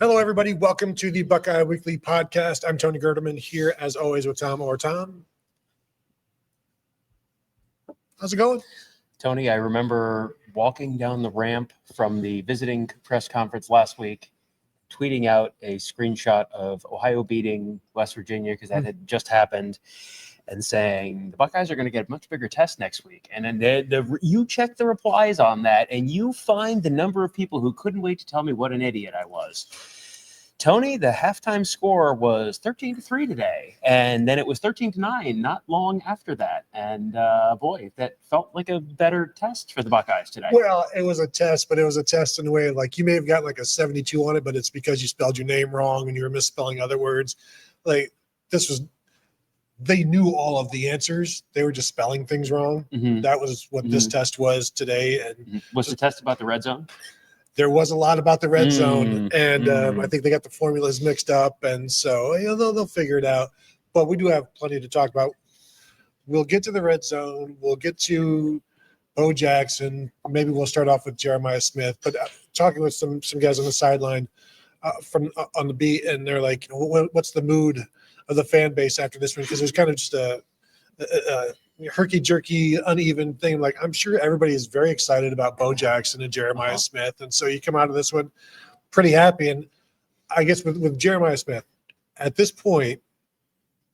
Hello, everybody. Welcome to the Buckeye Weekly Podcast. I'm Tony Gerdeman here, as always, with Tom. Tom, how's it going? Tony, I remember walking down the ramp from the visiting press conference last week, tweeting out a screenshot of Ohio beating West Virginia because that had just happened, and saying the Buckeyes are going to get a much bigger test next week. And then you check the replies on that, and you find the number of people who couldn't wait to tell me what an idiot I was. Tony, the halftime score was 13-3 today, and then it was 13-9 not long after that. And boy, that felt like a better test for the Buckeyes today. Well, it was a test, but it was a test in a way like you may have got like a 72 on it, but it's because you spelled your name wrong and you were misspelling other words. Like they knew all of the answers. They were just spelling things wrong. Mm-hmm. That was what this test was today. And was the test about the red zone? There was a lot about the red zone, and I think they got the formulas mixed up, and so they'll figure it out. But we do have plenty to talk about. We'll get to the red zone. We'll get to Bo Jackson. Maybe we'll start off with Jeremiah Smith. But talking with some guys on the sideline on the beat, and they're like, what's the mood of the fan base after this one? Because it was kind of just a herky-jerky, uneven thing. Like, I'm sure everybody is very excited about Bo Jackson and Jeremiah Smith, and so you come out of this one pretty happy. And I guess with Jeremiah Smith, at this point,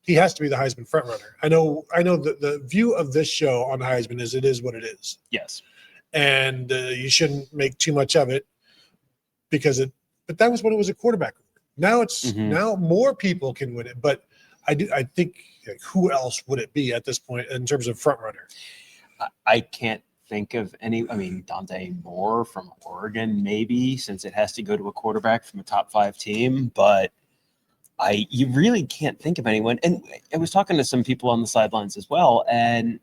he has to be the Heisman frontrunner. I know the view of this show on Heisman is it is what it is. Yes. And you shouldn't make too much of it but that was when it was a quarterback. Now it's now more people can win it, but I think who else would it be at this point in terms of front runner? I can't think of any. I mean, Dante Moore from Oregon, maybe, since it has to go to a quarterback from a top 5 team. But you really can't think of anyone. And I was talking to some people on the sidelines as well, and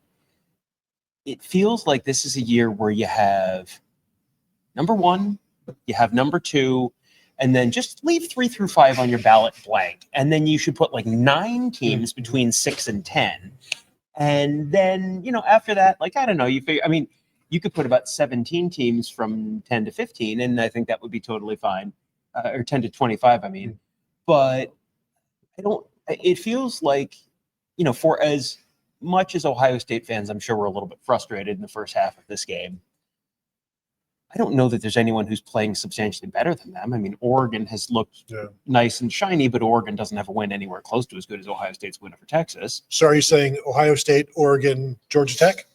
it feels like this is a year where you have number 1, you have number 2. And then just leave 3 through 5 on your ballot blank. And then you should put like 9 teams between 6 and 10. And then, after that, like, I don't know, you could put about 17 teams from 10 to 15. And I think that would be totally fine. Or 10 to 25, I mean. But it feels like, for as much as Ohio State fans, I'm sure we're a little bit frustrated in the first half of this game. I don't know that there's anyone who's playing substantially better than them. I mean, Oregon has looked nice and shiny, but Oregon doesn't have a win anywhere close to as good as Ohio State's win over Texas. So are you saying Ohio State, Oregon, Georgia Tech?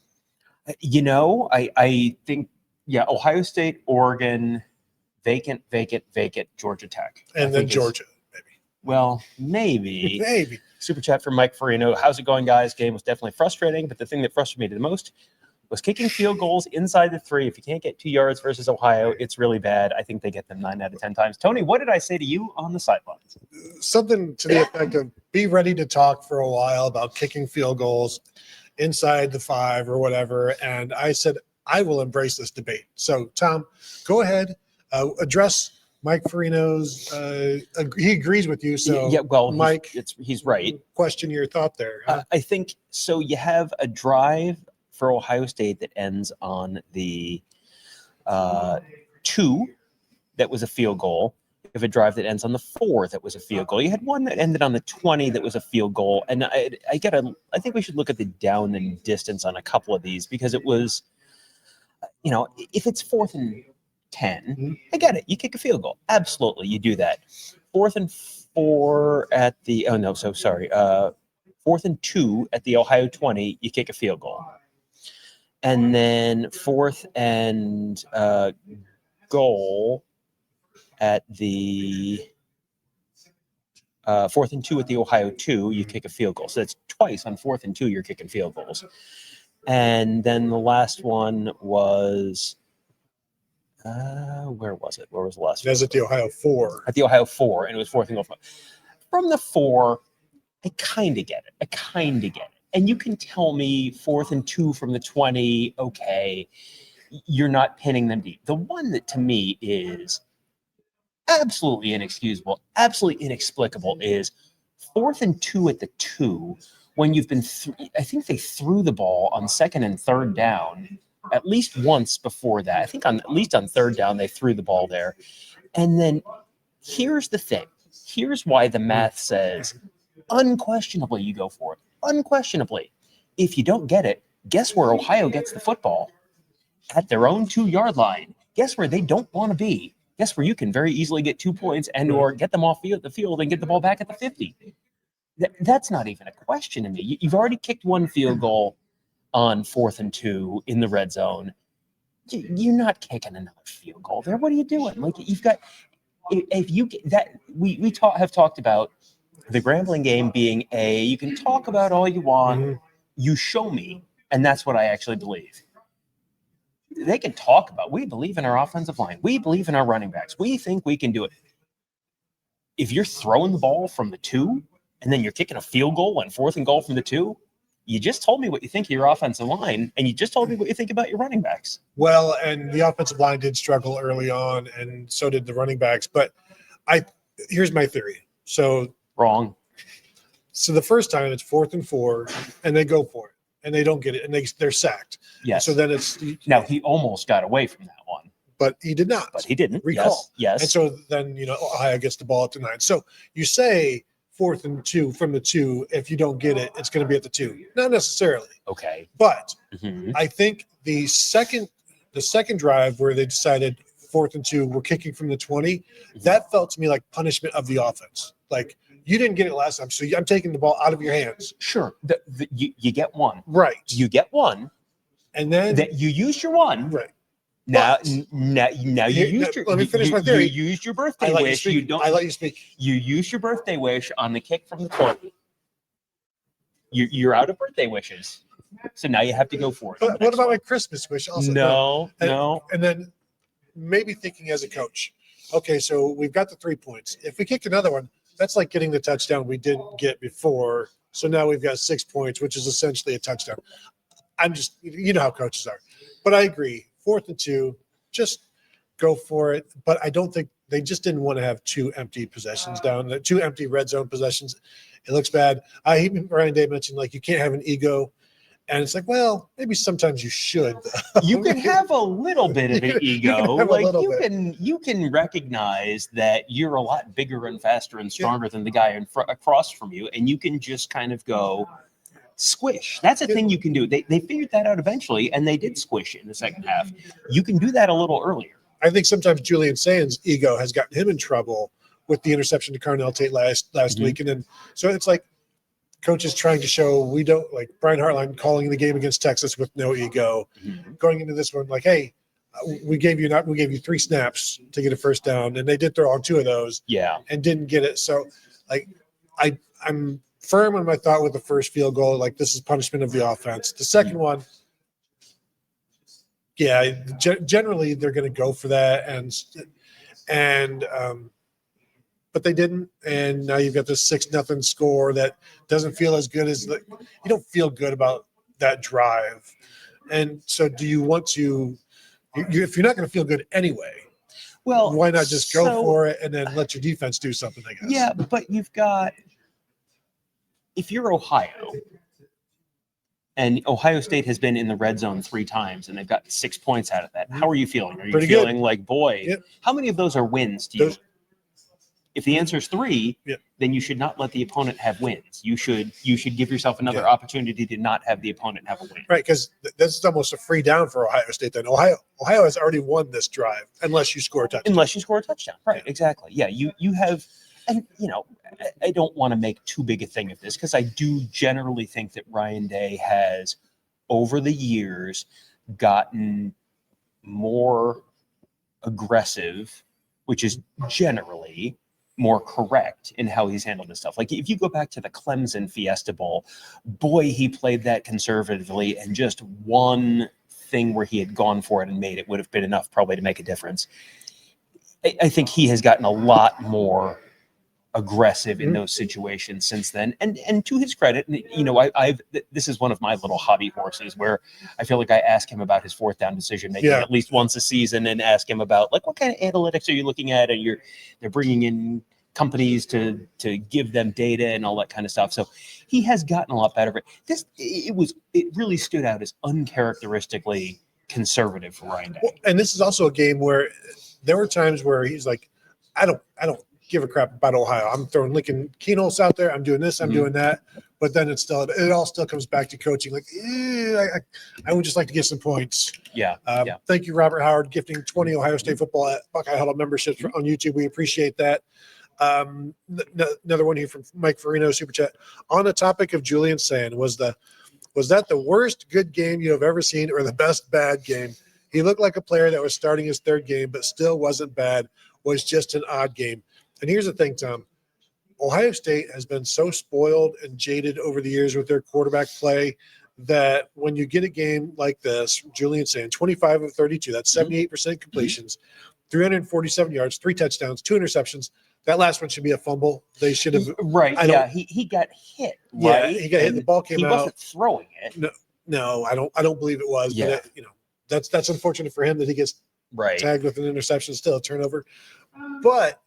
I think, Ohio State, Oregon, vacant, Georgia Tech. And then Georgia, maybe. Well, maybe. Maybe. Super chat from Mike Farino. How's it going, guys? Game was definitely frustrating, but the thing that frustrated me the most was kicking field goals inside the 3. If you can't get 2 yards versus Ohio, it's really bad. I think they get them 9 out of 10 times. Tony, what did I say to you on the sidelines? Something to the effect of be ready to talk for a while about kicking field goals inside the 5 or whatever. And I said, I will embrace this debate. So, Tom, go ahead, address Mike Farino's he agrees with you. So, Mike, he's right. Question your thought there. Huh? I think so. You have a drive for Ohio State that ends on the 2 that was a field goal. You have a drive that ends on the 4 that was a field goal. You had one that ended on the 20 that was a field goal. And I think we should look at the down and distance on a couple of these, because it was, if it's 4th and 10, I get it. You kick a field goal. Absolutely. You do that. 4th and 4 at the, 4th and 2 at the Ohio 20, you kick a field goal. And then 4th and goal at the 4th and 2 at the Ohio 2, you kick a field goal. So that's twice on 4th and 2, you're kicking field goals. And then the last one was, where was it? Where was the last one? It was at the Ohio 4. At the Ohio 4, and it was 4th and goal. From the 4, I kind of get it. And you can tell me 4th and 2 from the 20, okay, you're not pinning them deep. The one that to me is absolutely inexcusable, absolutely inexplicable is 4th and 2 at the 2 when you've been I think they threw the ball on 2nd and 3rd down at least once before that. I think at least on 3rd down they threw the ball there. And then Here's the thing. Here's why the math says unquestionably you go for it. Unquestionably. If you don't get it, guess where Ohio gets the football? At their own 2-yard line. Guess where they don't want to be? Guess where you can very easily get 2 points and or get them off the field and get the ball back at the 50. That's not even a question to me. You've already kicked one field goal on 4th and 2 in the red zone. You're not kicking another field goal there. What are you doing? Like, you've got, if you get that, we have talked about the Grambling game being you can talk about all you want, you show me, and that's what I actually believe. They can talk about, we believe in our offensive line. We believe in our running backs. We think we can do it. If you're throwing the ball from the 2 and then you're kicking a field goal on 4th and goal from the 2, you just told me what you think of your offensive line, and you just told me what you think about your running backs. Well, and the offensive line did struggle early on, and so did the running backs. But here's my theory. So wrong. So the first time it's 4th and 4, and they go for it, and they don't get it, and they're sacked. Yes. So then it's now he almost got away from that one, but he did not. But he didn't. Recall. Yes. And so then Ohio gets the ball at the 9. So you say 4th and 2 from the 2. If you don't get it, it's going to be at the 2. Not necessarily. Okay. But I think the second drive where they decided 4th and 2, we're kicking from the 20. That felt to me like punishment of the offense. Like, you didn't get it last time, so I'm taking the ball out of your hands. Sure. You get one. Right. You get one. And then that you used your one. Right. Now you used your. Let me finish my theory. You used your birthday wish. You don't. I let you speak. You used your birthday wish on the kick from the 20. You're out of birthday wishes, so now you have to go for it. But what about my Christmas wish? Also, no. And then maybe thinking as a coach, okay, so we've got the 3 points. If we kick another one, that's like getting the touchdown we didn't get before. So now we've got 6 points, which is essentially a touchdown. I'm just, how coaches are. But I agree. 4th and 2, just go for it. But I don't think they just didn't want to have 2 empty possessions down, 2 empty red zone possessions. It looks bad. Ryan Day mentioned, like, you can't have an ego. And it's like, well, maybe sometimes you should. You can have a little bit of an ego. You can recognize that you're a lot bigger and faster and stronger than the guy across from you, and you can just kind of go squish. That's a thing you can do. They figured that out eventually, and they did squish it in the second half. You can do that a little earlier. I think sometimes Julian Sayin's ego has gotten him in trouble with the interception to Carnell Tate last week, and then so it's like, coaches trying to show we don't, like Brian Hartline calling the game against Texas with no ego, going into this one like, hey, we gave you 3 snaps to get a first down, and they did throw on 2 of those, and didn't get it. So, like, I'm firm on my thought with the first field goal, like this is punishment of the offense. The second one, generally they're going to go for that, and but they didn't, and now you've got this 6-0 score that doesn't feel as good as you don't feel good about that drive. And so do you want to if you're not going to feel good anyway, well, why not just go for it and then let your defense do something, I guess? Yeah, but you've got, if you're Ohio, and Ohio State has been in the red zone 3 times, and they've got 6 points out of that, how are you feeling? Are you Pretty feeling good. Like, boy, how many of those are wins to you? If the answer is 3, then you should not let the opponent have wins. You should give yourself another opportunity to not have the opponent have a win. Right, because this is almost a free down for Ohio State. Then Ohio has already won this drive unless you score a touchdown. Right, exactly. Yeah, you have, and I don't want to make too big a thing of this because I do generally think that Ryan Day has, over the years, gotten more aggressive, which is generally more correct in how he's handled this stuff. Like, if you go back to the Clemson Fiesta Bowl, boy, he played that conservatively, and just one thing where he had gone for it and made it would have been enough probably to make a difference. I think he has gotten a lot more aggressive in those situations since then, and to his credit, I've this is one of my little hobby horses where I feel like I ask him about his 4th down decision making at least once a season, and ask him about, like, what kind of analytics are you looking at, and they're bringing in companies to give them data and all that kind of stuff. So he has gotten a lot better. But it really stood out as uncharacteristically conservative for Ryan Day. Well, and this is also a game where there were times where he's like, I don't give a crap about Ohio. I'm throwing Lincoln Keenholz out there. I'm doing this. I'm doing that. But then it all still comes back to coaching. Like, I would just like to get some points. Yeah. Thank you, Robert Howard, gifting 20 Ohio State football at Buckeye Huddle memberships on YouTube. We appreciate that. Another one here from Mike Farino, Super Chat. On the topic of Julian Sayin, was that the worst good game you have ever seen or the best bad game? He looked like a player that was starting his third game, but still wasn't bad, was just an odd game. And here's the thing, Tom. Ohio State has been so spoiled and jaded over the years with their quarterback play that when you get a game like this, Julian Sayin, 25 of 32, that's 78% completions, 347 yards, 3 touchdowns, 2 interceptions. That last one should be a fumble. They should have. Right. He got hit. Yeah, right? he got hit. The ball came out. He wasn't throwing it. No, I don't believe it was. Yeah. But that's unfortunate for him that he gets tagged with an interception, still a turnover. But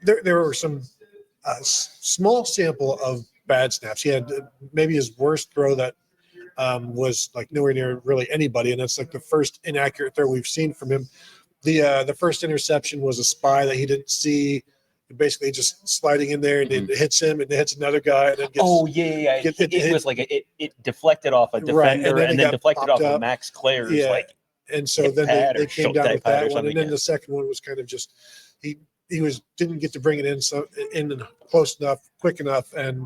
there were some small sample of bad snaps. He had maybe his worst throw that was like nowhere near really anybody, and that's like the first inaccurate throw we've seen from him. The first interception was a spy that he didn't see, basically just sliding in there, and it hits him, and it hits another guy. And it gets, it was like it deflected off a defender, and then deflected off of Max Claire's and so then they came down with that one, and then the second one was kind of just he didn't get to bring it in close enough, quick enough, and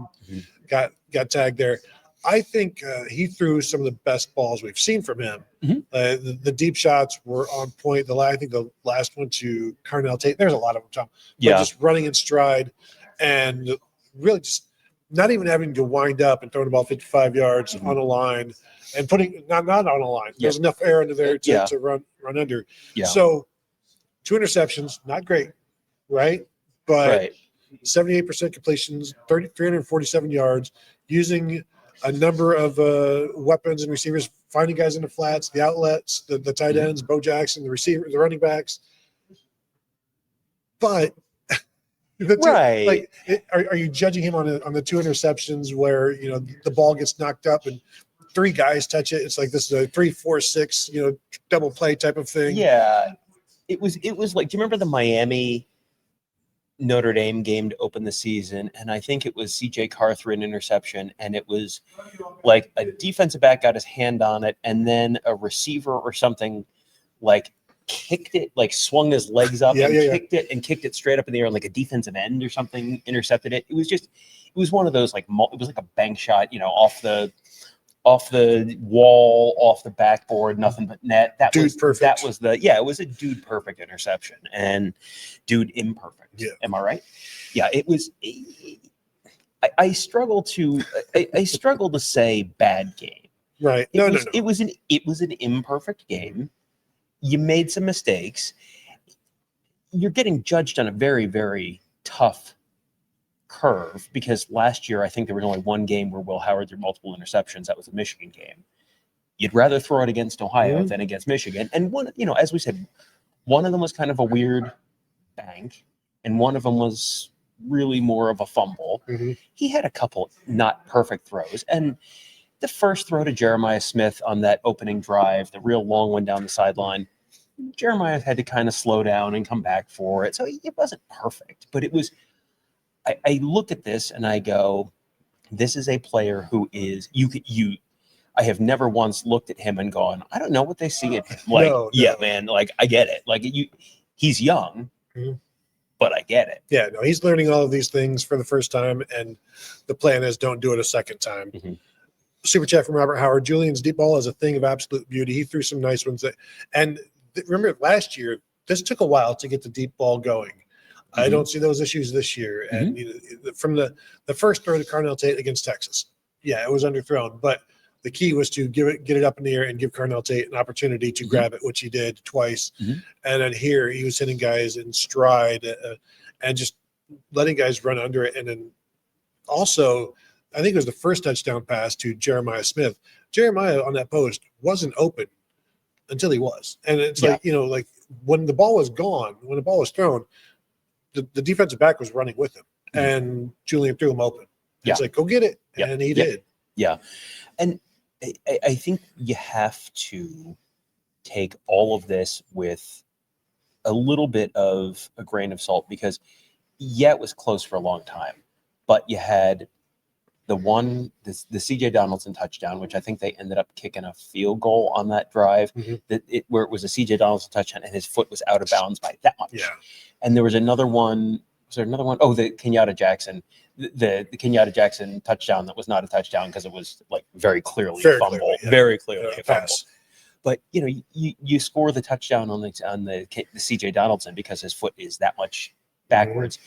got tagged there. I think he threw some of the best balls we've seen from him. The deep shots were on point. I think the last one to Carnell Tate, there's a lot of them, Tom. But just running in stride and really just not even having to wind up and throw the ball 55 yards on a line and putting not on a line. There's enough air under there to run under. So 2 interceptions, not great, right? But 78% completions, 347 yards, using a number of weapons and receivers, finding guys in the flats, the outlets, the tight ends, Bo Jackson, the running backs. But are you judging him on the 2 interceptions where the ball gets knocked up and 3 guys touch it? It's like this is a 3, 4, 6 double play type of thing. Yeah, it was like, do you remember the Miami Notre Dame game to open the season? And I think it was CJ Carr threw an interception, and it was like a defensive back got his hand on it, and then a receiver or something like kicked it, like swung his legs up kicked it straight up in the air, and like a defensive end or something intercepted it. It was one of those like it was like a bank shot, off the wall, off the backboard, nothing but net. It was a dude perfect interception and dude imperfect. Yeah. Am I right? Yeah, it was. I struggle to say bad game. Right. It was an imperfect game. You made some mistakes. You're getting judged on a very, very tough curve, because last year I think there was only one game where Will Howard threw multiple interceptions. That was a Michigan game. You'd rather throw it against Ohio than against Michigan. And one, as we said, one of them was kind of a weird bank, and one of them was really more of a fumble. He had a couple not perfect throws, and the first throw to Jeremiah Smith on that opening drive, the real long one down the sideline, Jeremiah had to kind of slow down and come back for it. So it wasn't perfect, but it was. I look at this and I go, this is a player who is I have never once looked at him and gone, I don't know what they see in him. Like, man, like I get it. Like he's young, but I get it. Yeah, no, he's learning all of these things for the first time, and the plan is don't do it a second time. Super chat from Robert Howard. Julian's deep ball is a thing of absolute beauty. He threw some nice ones. Remember last year, this took a while to get the deep ball going. I don't see those issues this year. And from the first throw to Carnell Tate against Texas, it was underthrown. But the key was to get it up in the air and give Carnell Tate an opportunity to grab it, which he did twice. And then here he was hitting guys in stride and just letting guys run under it. And then also, I think it was the first touchdown pass to Jeremiah Smith. Jeremiah on that post wasn't open until he was. And it's like when the ball was gone, when the ball was thrown, the defensive back was running with him, and Julian threw him open. It's like, go get it. And he did. Yeah. And I think you have to take all of this with a little bit of a grain of salt, because it was close for a long time, but you had the CJ Donaldson touchdown, which I think they ended up kicking a field goal on that drive, where it was a CJ Donaldson touchdown and his foot was out of bounds by that much. Yeah. And there was another one. Was there another one? Oh, the Kenyatta Jackson, the Kenyatta Jackson touchdown that was not a touchdown because it was like very clearly a fumble, very clearly a fumble. But you score the touchdown on the CJ Donaldson because his foot is that much backwards.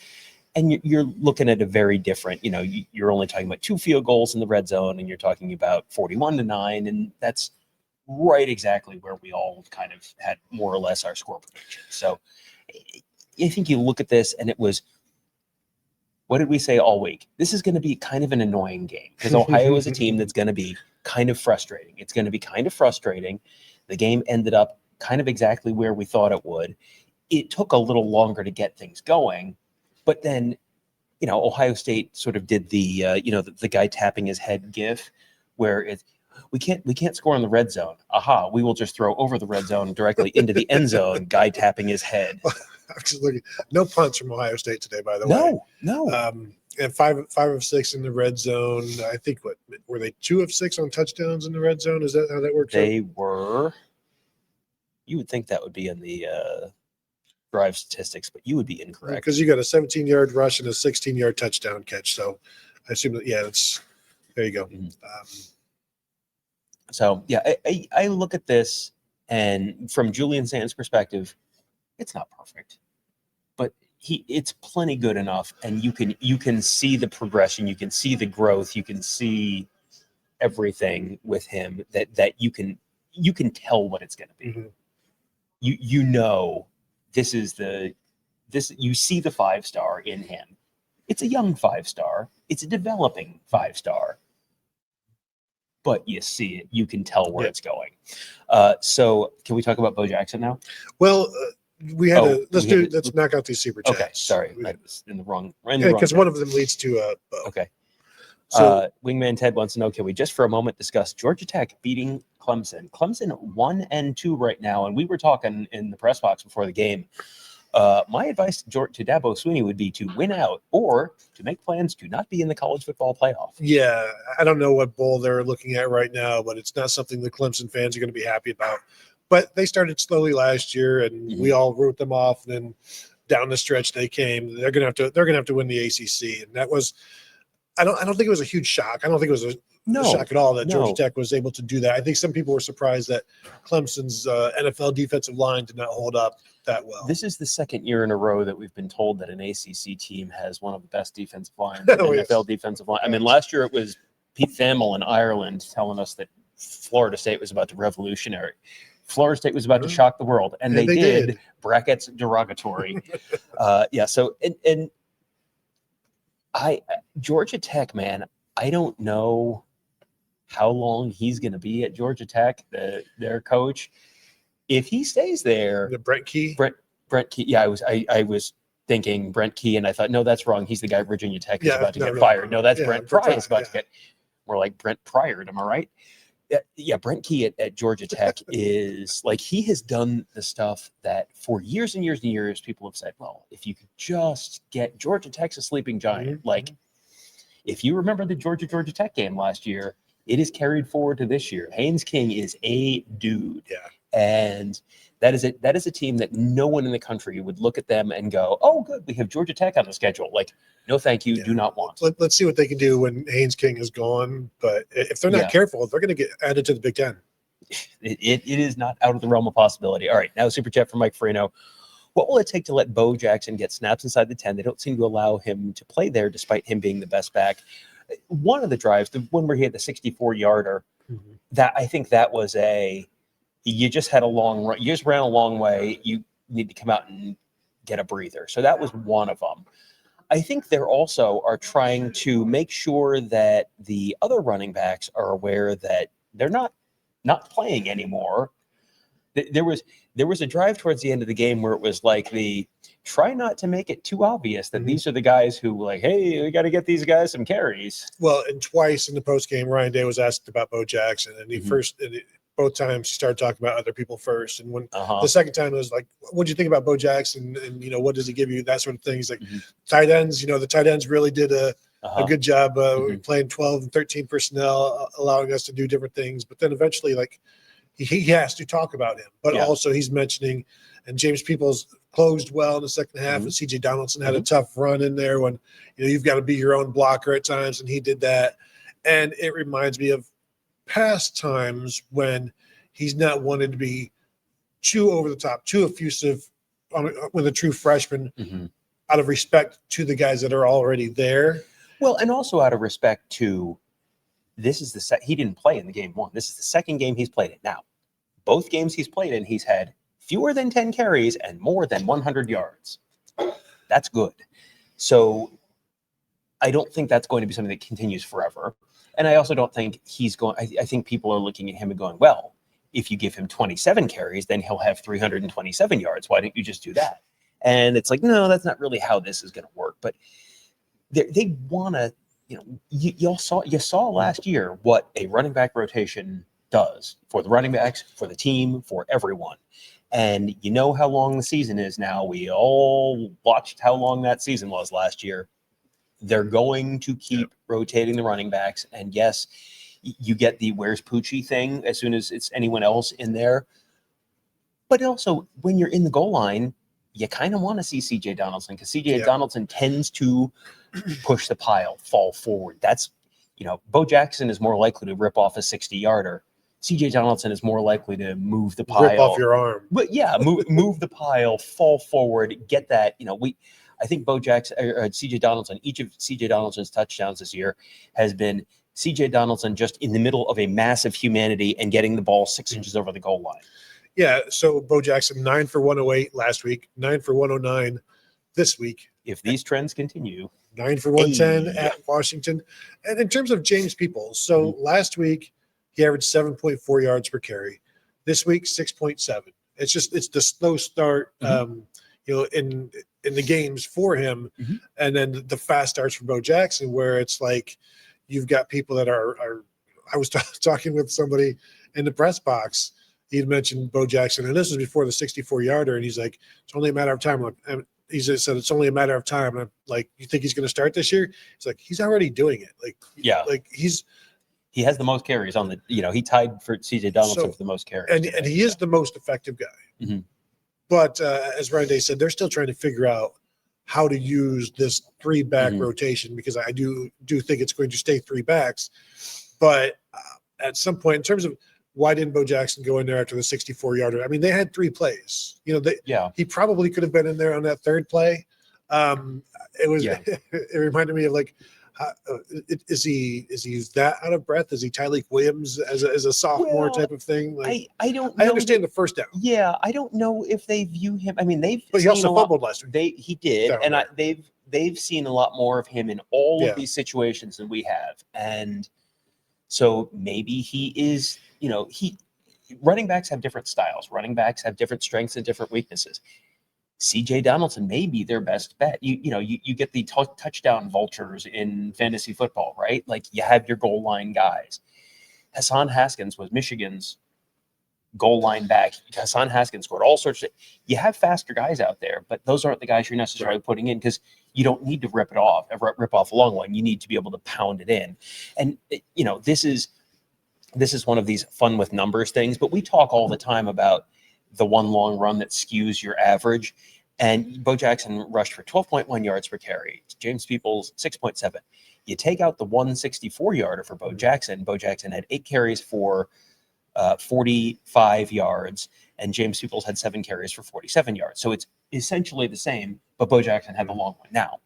And you're looking at a very different, you're only talking about 2 field goals in the red zone, and you're talking about 41-9, and that's right exactly where we all kind of had more or less our score prediction. So I think you look at this, and it was, what did we say all week? This is going to be kind of an annoying game because Ohio is a team that's going to be kind of frustrating. It's going to be kind of frustrating. The game ended up kind of exactly where we thought it would. It took a little longer to get things going. But then, Ohio State sort of did the guy tapping his head gif, where we can't score in the red zone. Aha, we will just throw over the red zone directly into the end zone. Guy tapping his head. I'm just looking. No punts from Ohio State today, by the way. No. And 5 of 6 in the red zone. I think were they 2 of 6 on touchdowns in the red zone? Is that how that works? They were. You would think that would be in the drive statistics, but you would be incorrect because you got a 17-yard rush and a 16-yard touchdown catch. So I assume that it's there. You go. So yeah, I look at this, and from Julian Sayin's perspective, it's not perfect, but it's plenty good enough, and you can see the progression, you can see the growth, you can see everything with him that you can tell what it's going to be. This is you see the 5-star in him. It's a young 5-star. It's a developing 5-star. But you see it. You can tell where it's going. So can we talk about Bo Jackson now? Well, let's knock out these super chats. Okay, sorry. I was in the wrong. Because one of them leads to Bo. Okay. So Wingman Ted wants to know, can we just for a moment discuss Georgia Tech beating Clemson? Clemson 1-2 right now, and we were talking in the press box before the game. My advice to Dabo Swinney would be to win out or to make plans to not be in the college football playoff. Yeah, I don't know what bowl they're looking at right now, but it's not something the Clemson fans are going to be happy about. But they started slowly last year, and we all wrote them off. And then down the stretch they came. They're going to have to win the ACC, and that was. I don't think it was a huge shock. I don't think it was a shock at all that Georgia Tech was able to do that. I think some people were surprised that Clemson's NFL defensive line did not hold up that well. This is the second year in a row that we've been told that an ACC team has one of the best defensive lines in NFL defensive line. I mean, last year it was Pete Thamel in Ireland telling us that Florida State was about to revolutionary. Florida State was about to shock the world, and they did. Brackets derogatory. So Georgia Tech, man, I don't know how long he's going to be at Georgia Tech, their coach. If he stays there, Brent Key. Brent Key. Yeah, I was thinking Brent Key, and I thought, no, that's wrong. He's the guy at Virginia Tech who's about to get fired. No, that's Brent Pry is about to get more like Brent Pryor. Am I right? Yeah, Brent Key at Georgia Tech is like, he has done the stuff that for years and years and years people have said, well, if you could just get Georgia Tech's a sleeping giant. Like, if you remember the Georgia Tech game last year, it is carried forward to this year. Haynes King is a dude. Yeah. And that is a team that no one in the country would look at them and go, oh, good, we have Georgia Tech on the schedule. Like, no, thank you, do not want. Let's see what they can do when Haynes King is gone. But if they're not careful, they're going to get added to the Big Ten. It is not out of the realm of possibility. All right, now super chat from Mike Farino. What will it take to let Bo Jackson get snaps inside the 10? They don't seem to allow him to play there despite him being the best back. One of the drives, the one where he had the 64-yarder, that I think that was you just had a long run. You just ran a long way. You need to come out and get a breather. So that was one of them. I think they're also are trying to make sure that the other running backs are aware that they're not playing anymore. There was a drive towards the end of the game where it was like try not to make it too obvious that these are the guys who like, hey, we got to get these guys some carries. Well, and twice in the post game, Ryan Day was asked about Bo Jackson, and both times he started talking about other people first. And when Uh-huh. the second time it was like, what do you think about Bo Jackson? And, what does he give you? That sort of thing. He's like, tight ends, the tight ends really did a good job playing 12 and 13 personnel, allowing us to do different things. But then eventually, like, he has to talk about him. But also he's mentioning, and James Peoples closed well in the second half, and C.J. Donaldson had a tough run in there when, you've got to be your own blocker at times, and he did that. And it reminds me of past times when he's not wanted to be too over the top, too effusive with a true freshman out of respect to the guys that are already there. Well, and also out of respect to, this is he didn't play in the game one. This is the second game he's played in. Now, both games he's played in, he's had fewer than 10 carries and more than 100 yards. That's good. So I don't think that's going to be something that continues forever. And I also don't think he's going, I think people are looking at him and going, well, if you give him 27 carries, then he'll have 327 yards. Why don't you just do that? And it's like, no, that's not really how this is going to work. But they want to, you saw last year what a running back rotation does for the running backs, for the team, for everyone. And you know how long the season is now. We all watched how long that season was last year. They're going to keep rotating the running backs. And yes, you get the where's Poochie thing as soon as it's anyone else in there. But also, when you're in the goal line, you kind of want to see C.J. Donaldson, because C.J. Donaldson tends to push the pile, fall forward. That's, Bo Jackson is more likely to rip off a 60-yarder. C.J. Donaldson is more likely to move the pile. Rip off your arm. But yeah, move the pile, fall forward, get that. I think Bo Jackson or C.J. Donaldson, each of C.J. Donaldson's touchdowns this year has been C.J. Donaldson just in the middle of a massive humanity and getting the ball 6 inches over the goal line. Yeah, so Bo Jackson, 9 for 108 last week, 9 for 109 this week. If these trends continue. 9 for 110 at Washington. And in terms of James Peoples, so last week he averaged 7.4 yards per carry. This week, 6.7. It's the slow start, in the games for him, and then the fast starts for Bo Jackson, where it's like you've got people that are I was talking with somebody in the press box. He'd mentioned Bo Jackson, and this was before the 64-yarder, and he's like, it's only a matter of time. And he just said, it's only a matter of time. And I'm like, you think he's going to start this year? He's like, he's already doing it. He has the most carries on the, he tied for C.J. Donaldson for the most carries. And he is the most effective guy. But as Ryan Day said, they're still trying to figure out how to use this 3-back rotation, because I do think it's going to stay 3 backs. But at some point, in terms of why didn't Bo Jackson go in there after the 64-yarder? I mean, they had 3 plays. He probably could have been in there on that 3rd play. It reminded me of like, is he that out of breath? Is he Tyreek Williams as a sophomore type of thing? Like, I don't know. I understand the first down. Yeah, I don't know if they view him. I mean, but he also fumbled last week. He did, and they've seen a lot more of him in all of these situations than we have, and so maybe he is. Running backs have different styles. Running backs have different strengths and different weaknesses. C.J. Donaldson may be their best bet. You get the touchdown vultures in fantasy football, right? Like, you have your goal line guys. Hassan Haskins was Michigan's goal line back. Hassan Haskins scored all sorts of. You have faster guys out there, but those aren't the guys you're necessarily putting in, because you don't need to rip off a long one. You need to be able to pound it in. And this is one of these fun with numbers things, but we talk all the time about the one long run that skews your average. And Bo Jackson rushed for 12.1 yards per carry. James Peoples, 6.7. You take out the 164-yarder for Bo Jackson. Bo Jackson had 8 carries for 45 yards, and James Peoples had 7 carries for 47 yards. So it's essentially the same, but Bo Jackson had the long one. Now,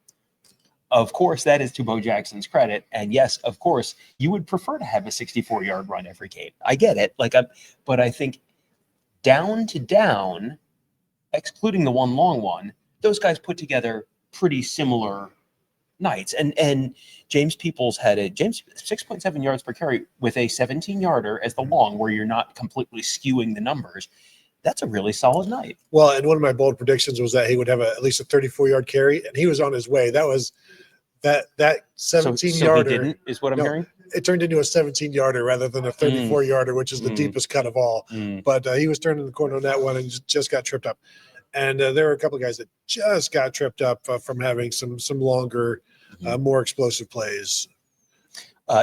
of course, that is to Bo Jackson's credit. And yes, of course, you would prefer to have a 64-yard run every game. I get it. But I think down to down, excluding the one long one, those guys put together pretty similar nights. And James Peoples had 6.7 yards per carry with a 17-yarder as the long, where you're not completely skewing the numbers. That's a really solid night. Well, and one of my bold predictions was that he would have at least a 34-yard carry, and he was on his way. That was that 17-yarder. So he didn't, is what I'm hearing? it turned into a 17-yarder rather than a 34-yarder, which is the deepest cut of all. But he was turning the corner on that one and just got tripped up. And there were a couple of guys that just got tripped up from having some longer, more explosive plays.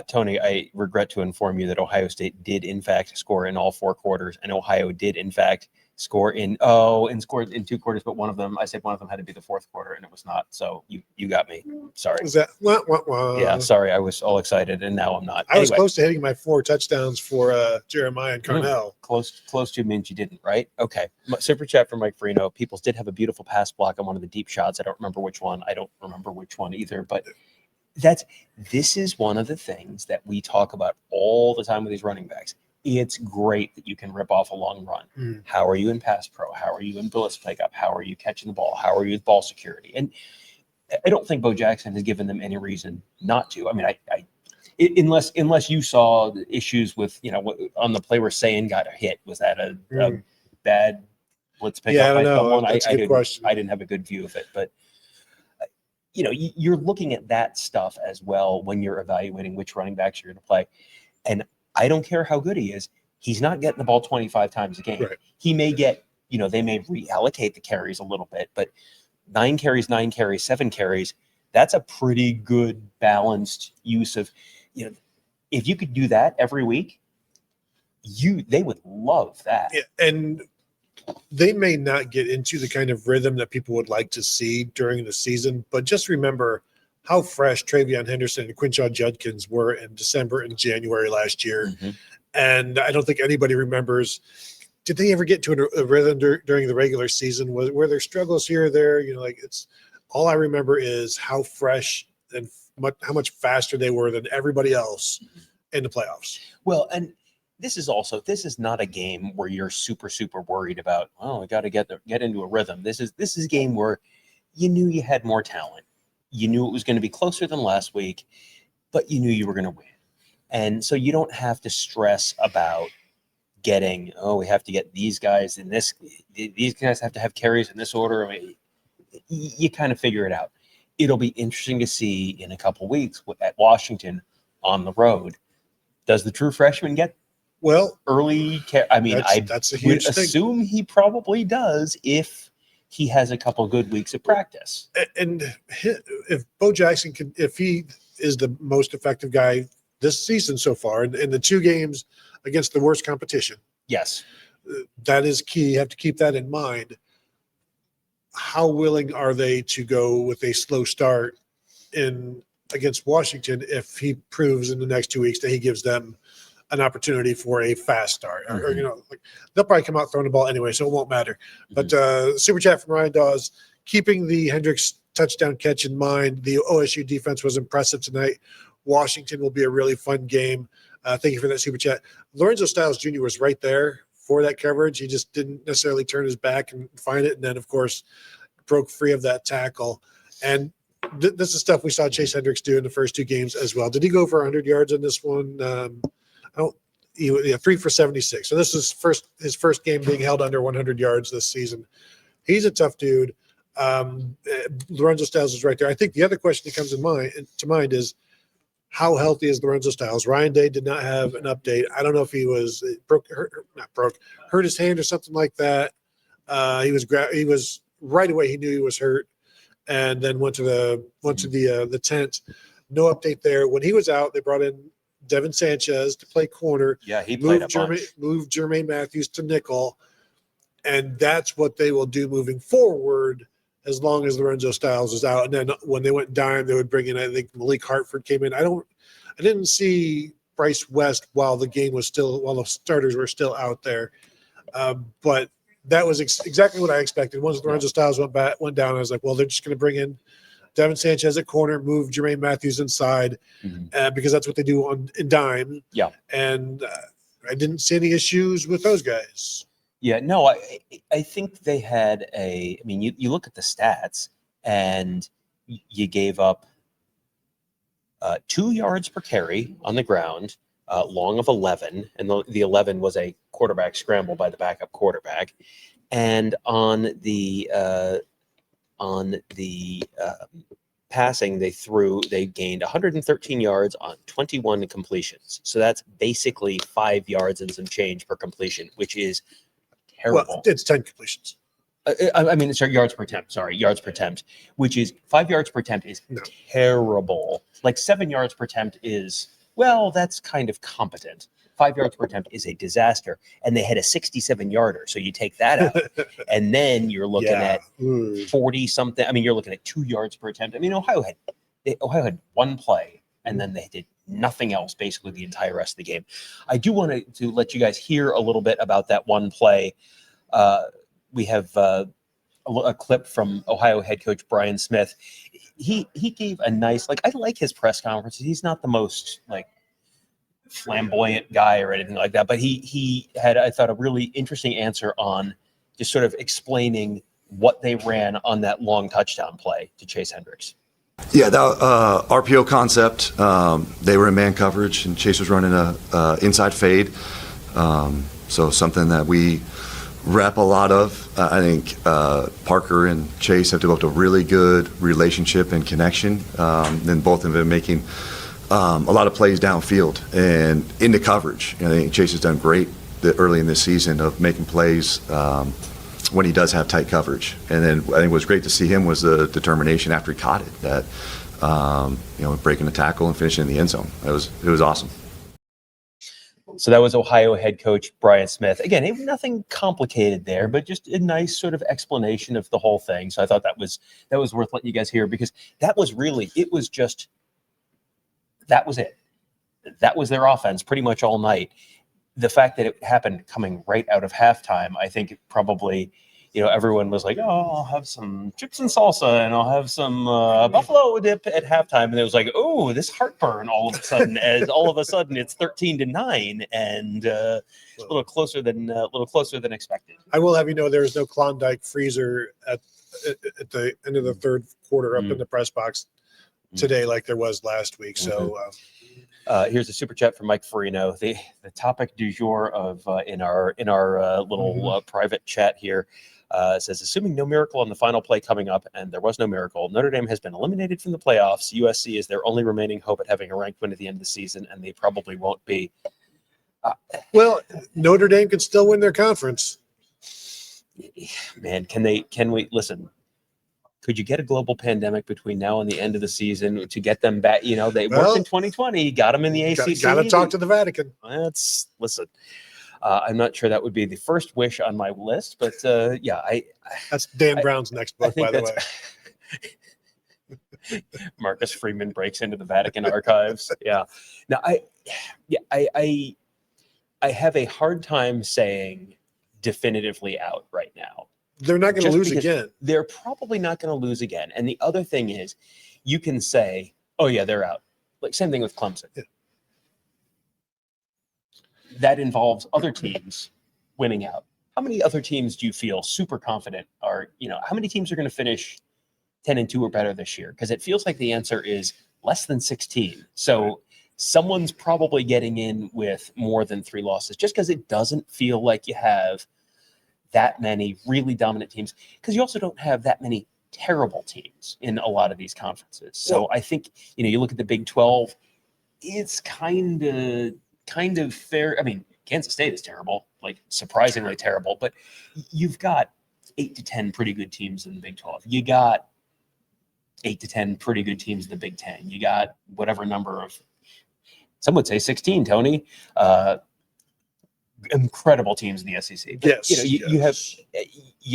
Tony, I regret to inform you that Ohio State did in fact score in all 4 quarters, and Ohio did in fact scored in 2 quarters, but one of them had to be the 4th quarter, and it was not. So you got me. Sorry. Was that? Yeah, sorry. I was all excited, and now I'm not. I was close to hitting my 4 touchdowns for Jeremiah and Carnell. Close to means you didn't, right? Okay. Super chat from Mike Farino. Peoples did have a beautiful pass block on one of the deep shots. I don't remember which one. I don't remember which one either, but this is one of the things that we talk about all the time with these running backs. It's great that you can rip off a long run. How are you in pass pro? How are you in blitz pickup? How are you catching the ball? How are you with ball security? And I don't think Bo Jackson has given them any reason not to. I mean, unless you saw the issues with, on the play where Sayin got a hit, was that a bad blitz pickup? Yeah, I don't know. That's a good question. I didn't have a good view of it, but you're looking at that stuff as well when you're evaluating which running backs you're going to play. And I don't care how good he is. He's not getting the ball 25 times a game. Right. He may get, they may reallocate the carries a little bit, but 9 carries, 7 carries, that's a pretty good balanced use of, if you could do that every week, they would love that. Yeah, and they may not get into the kind of rhythm that people would like to see during the season, but just remember how fresh Travion Henderson and Quinshon Judkins were in December and January last year. And I don't think anybody remembers, did they ever get to a rhythm during the regular season? Were there struggles here or there? It's all I remember is how fresh and how much faster they were than everybody else in the playoffs. Well, and this is not a game where you're super, super worried about, I got to get into a rhythm. This is a game where you knew you had more talent. You knew it was going to be closer than last week, but you knew you were going to win. And so you don't have to stress about getting, we have to get these guys in this, these guys have to have carries in this order. I mean, you kind of figure it out. It'll be interesting to see in a couple of weeks at Washington on the road. Does the true freshman get early? That's a huge thing. Assume he probably does if he has a couple good weeks of practice. And if Bo Jackson if he is the most effective guy this season so far in the 2 games against the worst competition. Yes. That is key. You have to keep that in mind. How willing are they to go with a slow start against Washington if he proves in the next 2 weeks that he gives them an opportunity for a fast start? Or they'll probably come out throwing the ball anyway, so it won't matter. But super chat from Ryan Dawes, keeping the Hendricks touchdown catch in mind, the OSU defense was impressive tonight. Washington will be a really fun game. Thank you for that super chat. Lorenzo Styles Jr. was right there for that coverage. He just didn't necessarily turn his back and find it, and then, of course, broke free of that tackle. And this is stuff we saw Chase Hendricks do in the first 2 games as well. Did he go for 100 yards in this one? 3 for 76. So this is his first game being held under 100 yards this season. He's a tough dude. Lorenzo Styles is right there. I think the other question that comes to mind is, how healthy is Lorenzo Styles? Ryan Day did not have an update. I don't know if he was hurt his hand or something like that. He was right away. He knew he was hurt, and then went to the tent. No update there. When he was out, they brought in Devin Sanchez to play corner. Yeah, he played moved Jermaine Matthews to nickel, and that's what they will do moving forward as long as Lorenzo Styles is out. And then when they went dime, they would bring in, I think Malik Hartford came in. I didn't see Bryce West while the starters were still out there. But that was exactly what I expected. Once Lorenzo Styles went down, I was like, well, they're just going to bring in Devin Sanchez at corner, move Jermaine Matthews inside, because that's what they do in dime. Yeah. And I didn't see any issues with those guys. Yeah, no, I think they had you look at the stats and you gave up 2 yards per carry on the ground, long of 11, and the 11 was a quarterback scramble by the backup quarterback. And on the passing, they gained 113 yards on 21 completions. So that's basically 5 yards and some change per completion, which is terrible. Well, it's 10 completions. I mean, sorry, yards per attempt. Sorry, yards per attempt, which is 5 yards per attempt is terrible. Like 7 yards per attempt is, well, that's kind of competent. 5 yards per attempt is a disaster. And they had a 67-yarder. So you take that out, and then you're looking at 40-something. I mean, you're looking at 2 yards per attempt. I mean, Ohio had one play, and then they did nothing else basically the entire rest of the game. I do want to let you guys hear a little bit about that one play. We have a clip from Ohio head coach Brian Smith. He gave a nice, like, I like his press conferences. He's not the most like flamboyant guy or anything like that, but he had, I thought, a really interesting answer on just sort of explaining what they ran on that long touchdown play to Chase Hendricks. Yeah, that RPO concept. They were in man coverage, and Chase was running a inside fade. So something that we rep a lot of. I think Parker and Chase have developed a really good relationship and connection. Then both of them making a lot of plays downfield and into coverage. And I think Chase has done great early in this season of making plays when he does have tight coverage. And then I think what's great to see him was the determination after he caught it, that breaking the tackle and finishing in the end zone. It was awesome. So that was Ohio head coach Brian Smith. Again, nothing complicated there, but just a nice sort of explanation of the whole thing. So I thought that was worth letting you guys hear, because that was it. That was their offense pretty much all night. The fact that it happened coming right out of halftime, I think probably, everyone was like, oh, I'll have some chips and salsa, and I'll have some buffalo dip at halftime. And it was like, oh, this heartburn all of a sudden, as all of a sudden it's 13-9 and a little closer than expected. I will have you know there was no Klondike freezer at the end of the third quarter up in the press box today like there was last week. So here's a super chat from Mike Farino. The topic du jour of in our little private chat here says, assuming no miracle on the final play coming up, and there was no miracle, Notre Dame has been eliminated from the playoffs. USC is their only remaining hope at having a ranked win at the end of the season, and they probably won't be. Well, Notre Dame can still win their conference. Man, can we listen? Could you get a global pandemic between now and the end of the season to get them back? They worked in 2020, got them in the ACC. Got to talk to the Vatican. Listen. I'm not sure that would be the first wish on my list, but that's Dan Brown's next book, by the way. Marcus Freeman breaks into the Vatican archives. Yeah. Now, I have a hard time saying definitively out right now. They're not going to lose again. They're probably not going to lose again. And the other thing is, you can say, oh, yeah, they're out. Like, same thing with Clemson. Yeah. That involves other teams winning out. How many other teams do you feel super confident are, how many teams are going to finish 10-2 or better this year? Because it feels like the answer is less than 16. So someone's probably getting in with more than 3 losses, just because it doesn't feel like you have that many really dominant teams, because you also don't have that many terrible teams in a lot of these conferences. So I think, you look at the Big 12, it's kind of fair. I mean, Kansas State is terrible, like surprisingly terrible, but you've got 8 to 10 pretty good teams in the Big 12. You got 8 to 10 pretty good teams in the Big 10. You got whatever number of, some would say 16, Tony, incredible teams in the SEC. But, you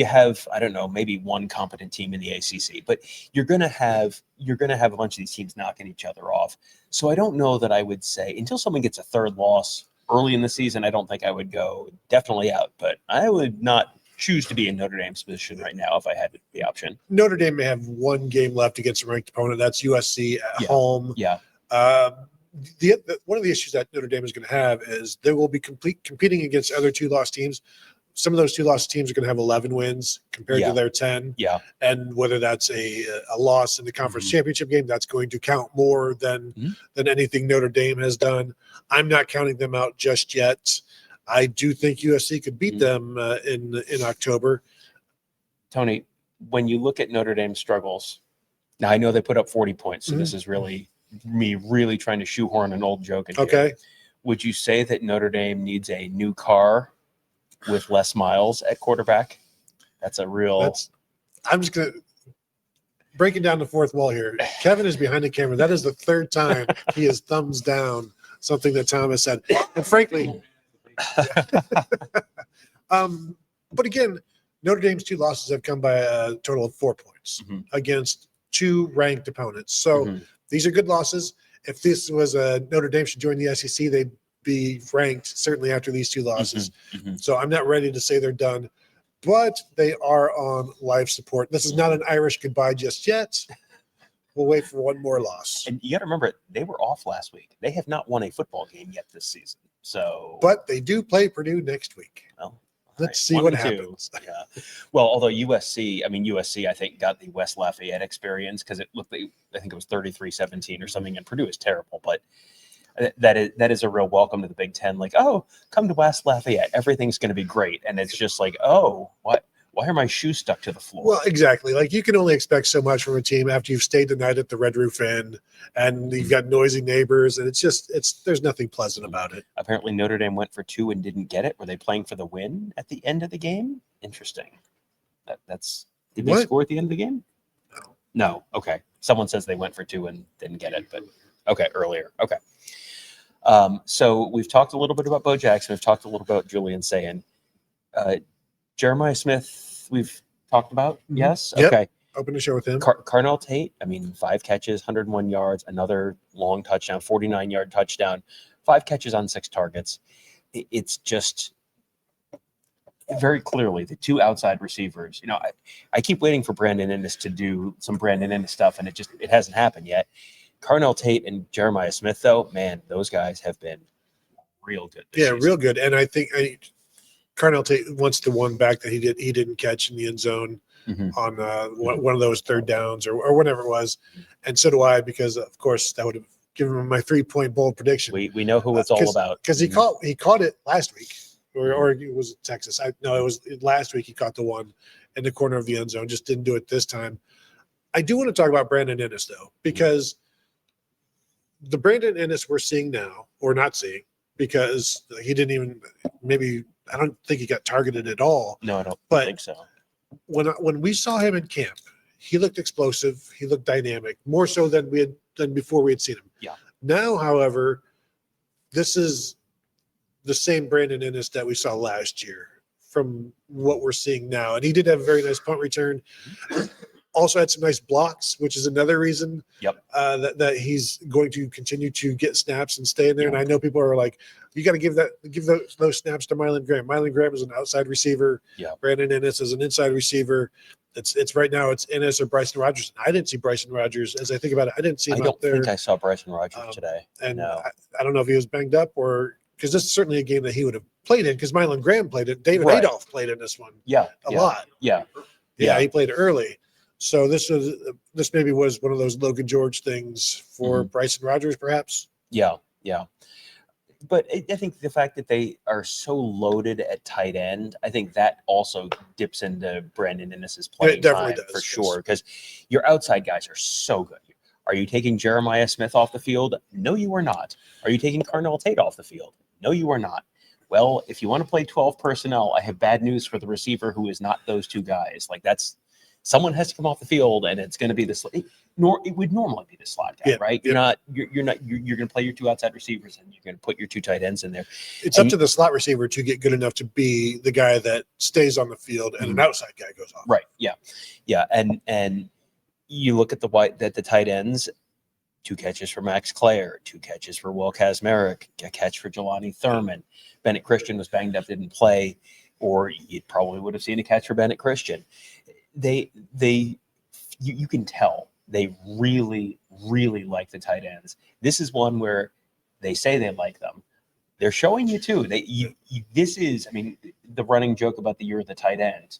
have I don't know, maybe one competent team in the ACC, but you're going to have a bunch of these teams knocking each other off. So I don't know that I would say, until someone gets a third loss early in the season, I don't think I would go definitely out, but I would not choose to be in Notre Dame's position right now if I had the option. Notre Dame may have one game left against a ranked opponent. That's USC at home. Yeah. One of the issues that Notre Dame is going to have is they will be competing against other 2-loss teams. Some of those 2-loss teams are going to have 11 wins compared to their 10. Yeah. And whether that's a loss in the conference championship game, that's going to count more than anything Notre Dame has done. I'm not counting them out just yet. I do think USC could beat them in October. Tony, when you look at Notre Dame's struggles, Now, I know they put up 40 points, so this is really me really trying to shoehorn an old joke into Okay. it. Would you say that Notre Dame needs a new car with Les Miles at quarterback? That's a real... I'm just going to breaking down the fourth wall here. Kevin is behind the camera. That is the third time he has thumbs down something that Thomas said. And frankly, but again, Notre Dame's 2 losses have come by a total of 4 points against 2 ranked opponents. So these are good losses. If this was a Notre Dame should join the SEC, they'd be ranked certainly after these 2 losses. So I'm not ready to say they're done, but they are on life support. This is not an Irish goodbye just yet. We'll wait for one more loss. And you got to remember, they were off last week. They have not won a football game yet this season. So, but they do play Purdue next week. Well, let's see what happens. Yeah. Well, although USC, I think, got the West Lafayette experience because it looked like, I think it was 33-17 or something, and Purdue is terrible. But that is a real welcome to the Big Ten. Like, oh, come to West Lafayette. Everything's going to be great. And it's just like, oh, what? Why are my shoes stuck to the floor? Well, exactly. Like, you can only expect so much from a team after you've stayed the night at the Red Roof Inn and you've got noisy neighbors, and there's nothing pleasant about it. Apparently Notre Dame went for 2 and didn't get it. Were they playing for the win at the end of the game? Interesting. Did they score at the end of the game? No. Okay. Someone says they went for 2 and didn't get it, but okay, earlier. Okay. So we've talked a little bit about Bo Jackson. We've talked a little about Julian Sayin. Jeremiah Smith, we've talked about. Yes. Yep. Okay. Open the show with him. Carnell Tate, 5 catches, 101 yards, another long touchdown, 49-yard touchdown, 5 catches on 6 targets. It's just very clearly the 2 outside receivers. I keep waiting for Brandon Ennis to do some Brandon Ennis stuff, and it hasn't happened yet. Carnell Tate and Jeremiah Smith, though, man, those guys have been real good this season. Real good. And I think Carnell Tate wants the one back that he didn't catch in the end zone on one of those third downs or whatever it was. And so do I, because of course that would have given him my 3-point bold prediction. We know who it's all about. Because he caught it last week, or it was Texas. It was last week he caught the one in the corner of the end zone, just didn't do it this time. I do want to talk about Brandon Ennis though, because the Brandon Ennis we're seeing now, or not seeing, because he didn't even I don't think he got targeted at all. No, I don't think so. When we saw him in camp, he looked explosive. He looked dynamic, more so than before we had seen him. Yeah. Now, however, this is the same Brandon Ennis that we saw last year from what we're seeing now. And he did have a very nice punt return. Also had some nice blocks, which is another reason that he's going to continue to get snaps and stay in there. And I know people are like, you got to give those snaps to Mylan Graham. Mylan Graham is an outside receiver. Yeah. Brandon Ennis is an inside receiver. It's right now it's Ennis or Bryson Rogers. I didn't see Bryson Rogers as I think about it. I didn't see him out there. I don't think I saw Bryson Rogers today. And no. I don't know if he was banged up or because this is certainly a game that he would have played in because Mylan Graham played it. David Adolph played in this one. A lot. Yeah. He played early. So this maybe was one of those Logan George things for Bryson Rogers, perhaps. Yeah. But I think the fact that they are so loaded at tight end, I think that also dips into Brandon Ennis's playing time for sure. Because your outside guys are so good. Are you taking Jeremiah Smith off the field? No, you are not. Are you taking Carnell Tate off the field? No, you are not. Well, if you want to play 12 personnel, I have bad news for the receiver who is not those 2 guys. Like someone has to come off the field, and it's going to be it would normally be the slot guy, right? You're going to play your 2 outside receivers, and you're going to put your 2 tight ends in there. It's up to the slot receiver to get good enough to be the guy that stays on the field, and an outside guy goes off. Right. Yeah. And you look at the tight ends. 2 catches for Max Clare, 2 catches for Will Kazmarek, a catch for Jelani Thurman. Bennett Christian was banged up, didn't play, or you probably would have seen a catch for Bennett Christian. You can tell they really, really like the tight ends. This is one where they say they like them. They're showing you too. This is, the running joke about the year of the tight end.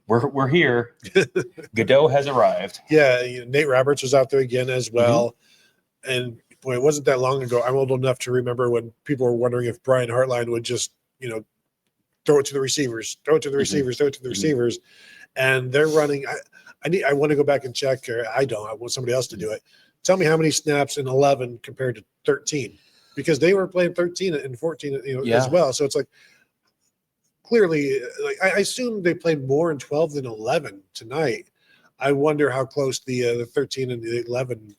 We're here. Godot has arrived. Yeah, Nate Roberts was out there again as well. And boy, it wasn't that long ago. I'm old enough to remember when people were wondering if Brian Hartline would just, throw it to the receivers, throw it to the receivers. And they're running. I want to go back and check, or I want somebody else to do it. Tell me how many snaps in 11 compared to 13, because they were playing 13 and 14, as well. So it's like, clearly, like I assume they played more in 12 than 11 tonight. I wonder how close the 13 and the 11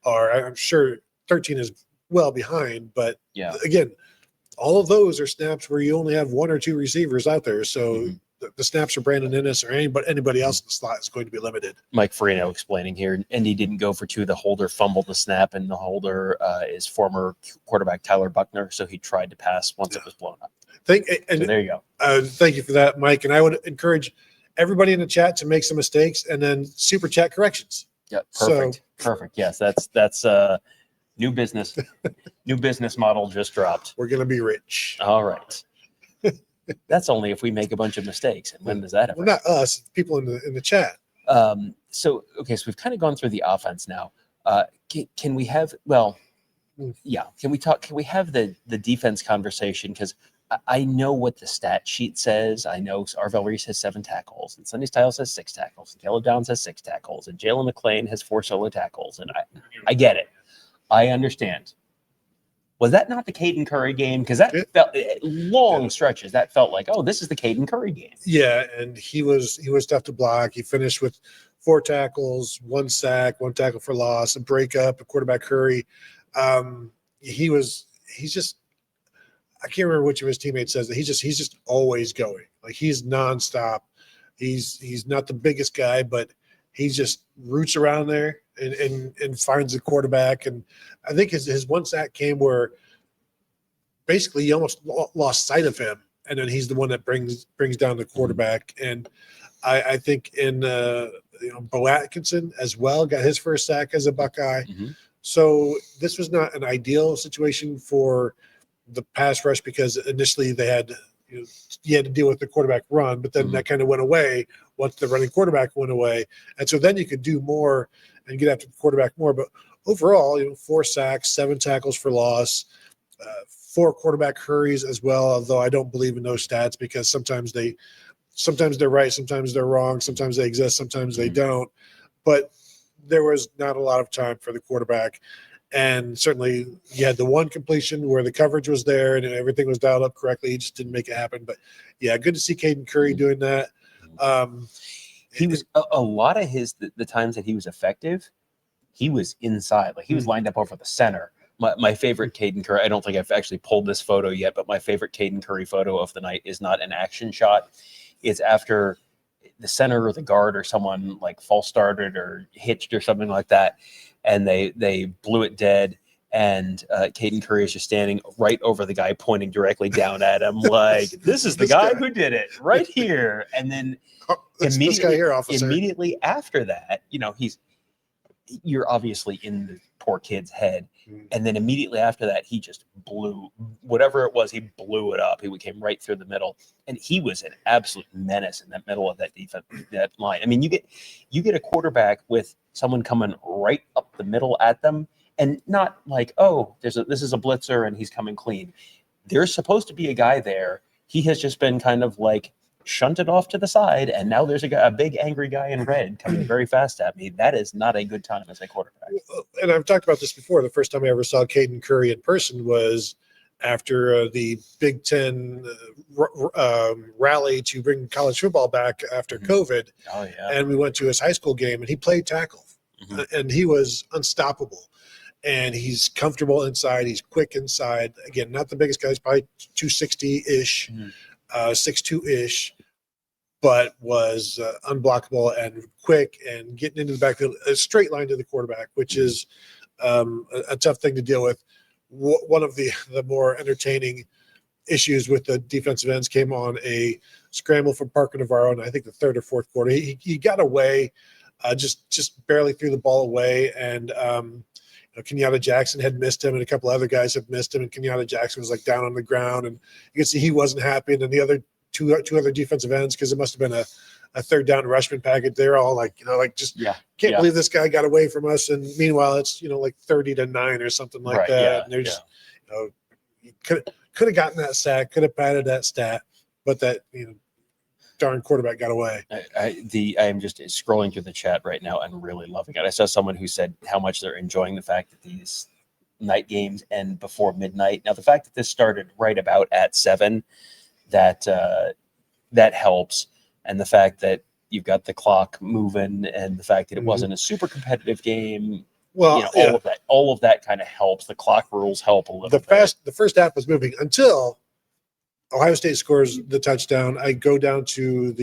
are. I'm sure 13 is well behind, but again, all of those are snaps where you only have one or two receivers out there. So the snaps for Brandon Innes or anybody else in the slot is going to be limited. Mike Farino explaining here, Indy didn't go for two. The holder fumbled the snap, and the holder is former quarterback Tyler Buckner, so he tried to pass once it was blown up. So there you go. Thank you for that, Mike. And I would encourage everybody in the chat to make some mistakes and then super chat corrections. Yeah, perfect. Perfect. Yes, that's new business. New business model just dropped. We're going to be rich. All right. That's only if we make a bunch of mistakes. And when does that happen? Well, not us, people in the chat. So we've kind of gone through the offense now. Can we have, can we have the defense conversation? Because I know what the stat sheet says. I know Arvell Reese has 7 tackles, and Sonny Styles has 6 tackles, and Caleb Downs has 6 tackles, and Jalen McClain has 4 solo tackles. And I get it. I understand. Was that not the Caden Curry game? Because that felt long stretches. That felt like, this is the Caden Curry game. Yeah, and he was tough to block. He finished with 4 tackles, 1 sack, 1 tackle for loss, a breakup, a quarterback hurry. He's just, I can't remember which of his teammates says that he's just always going. Like, he's nonstop. He's not the biggest guy, but he just roots around there and finds the quarterback. And I think his one sack came where basically you almost lost sight of him, and then he's the one that brings down the quarterback. And I think in Bo Atkinson as well got his first sack as a Buckeye. So this was not an ideal situation for the pass rush, because initially they had you had to deal with the quarterback run, but then that kind of went away once the running quarterback went away. And so then you could do more and get after the quarterback more. But overall, 4 sacks, 7 tackles for loss, 4 quarterback hurries as well, although I don't believe in those stats, because sometimes they're right, sometimes they're wrong, sometimes they exist, sometimes they don't. But there was not a lot of time for the quarterback. And certainly you had the one completion where the coverage was there and everything was dialed up correctly. He just didn't make it happen. But yeah, good to see Caden Curry doing that. He was a lot of the times that he was effective, he was inside. Like, he was lined up over the center. My favorite Caden Curry, I don't think I've actually pulled this photo yet, but my favorite Caden Curry photo of the night is not an action shot. It's after the center or the guard or someone like false started or hitched or something like that, and they blew it dead, and Caden Curry is just standing right over the guy, pointing directly down at him, like, this is the guy who did it right here. And then immediately after that, you're obviously in the poor kid's head. And then immediately after that, he just blew whatever it was. He blew it up. He came right through the middle, and he was an absolute menace in that middle of that defense, that line. I mean, you get a quarterback with someone coming right up the middle at them, and not like, this is a blitzer and he's coming clean. There's supposed to be a guy there. He has just been kind of like shunted off to the side, and now there's a big angry guy in red coming very fast at me. That is not a good time as a quarterback. And I've talked about this before. The first time I ever saw Caden Curry in person was after the Big Ten rally to bring college football back after COVID. Oh, yeah. And we went to his high school game, and he played tackle, and he was unstoppable. And he's comfortable inside. He's quick inside. Again, not the biggest guy. He's probably 260-ish, 6'2"-ish, but was unblockable and quick and getting into the backfield, a straight line to the quarterback, which is a tough thing to deal with. One of the more entertaining issues with the defensive ends came on a scramble from Parker Navarro in, I think, the third or fourth quarter. He got away, just barely threw the ball away, and Kenyatta Jackson had missed him, and a couple other guys had missed him, and Kenyatta Jackson was like down on the ground, and you can see he wasn't happy. And then the other two other defensive ends, because it must have been a third down rushman package, they're all like, can't believe this guy got away from us. And meanwhile, it's like 30-9 or something like that. Yeah, and they're just could have gotten that sack, could have padded that stat, but that darn quarterback got away. I am just scrolling through the chat right now and really loving it. I saw someone who said how much they're enjoying the fact that these night games end before midnight. Now, the fact that this started right about at 7, that helps, and the fact that you've got the clock moving, and the fact that it wasn't a super competitive game. Well, all of that kind of helps. The clock rules help a little bit. The first half was moving until Ohio State scores the touchdown. I go down to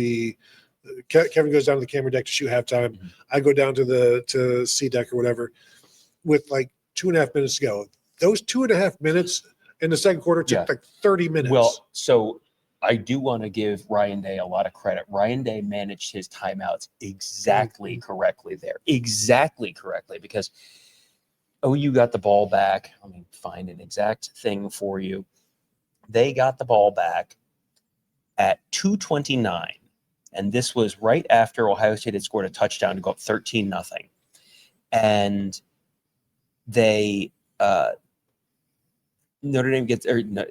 Kevin goes down to the camera deck to shoot halftime. I go down to C deck or whatever with like 2.5 minutes to go. Those 2.5 minutes in the second quarter took like 30 minutes. Well, so I do want to give Ryan Day a lot of credit. Ryan Day managed his timeouts exactly correctly there. Exactly correctly, because OU got the ball back. Let me find an exact thing for you. They got the ball back at 2:29, and this was right after Ohio State had scored a touchdown to go up 13-0. And they Notre Dame gets, or no,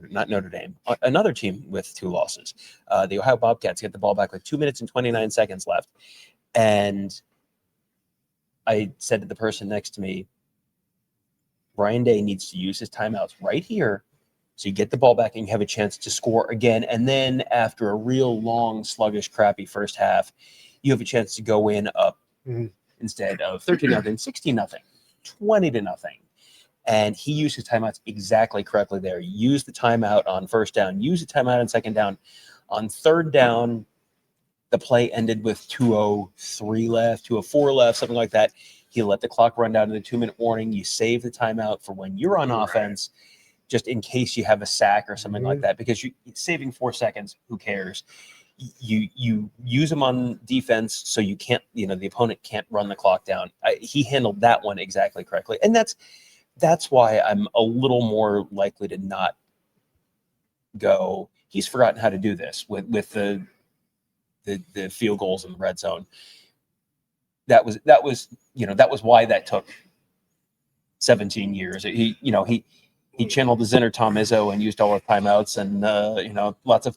not Notre Dame, another team with 2 losses. The Ohio Bobcats get the ball back with 2 minutes and 29 seconds left. And I said to the person next to me, Ryan Day needs to use his timeouts right here, so you get the ball back and you have a chance to score again. And then after a real long, sluggish, crappy first half, you have a chance to go in up instead of 13-0, 16-0, 20-0. And he used his timeouts exactly correctly there. Use the timeout on first down. Use the timeout on second down. On third down, the play ended with 2:03 left, 2:04 left, something like that. He let the clock run down to the 2-minute warning. You save the timeout for when you're on offense, just in case you have a sack or something like that, because you're saving 4 seconds. Who cares? You use them on defense so you can't, the opponent can't run the clock down. He handled that one exactly correctly. And that's why I'm a little more likely to not go, he's forgotten how to do this with the field goals in the red zone. That was why that took 17 years. He channeled his inner Tom Izzo and used all our timeouts, and lots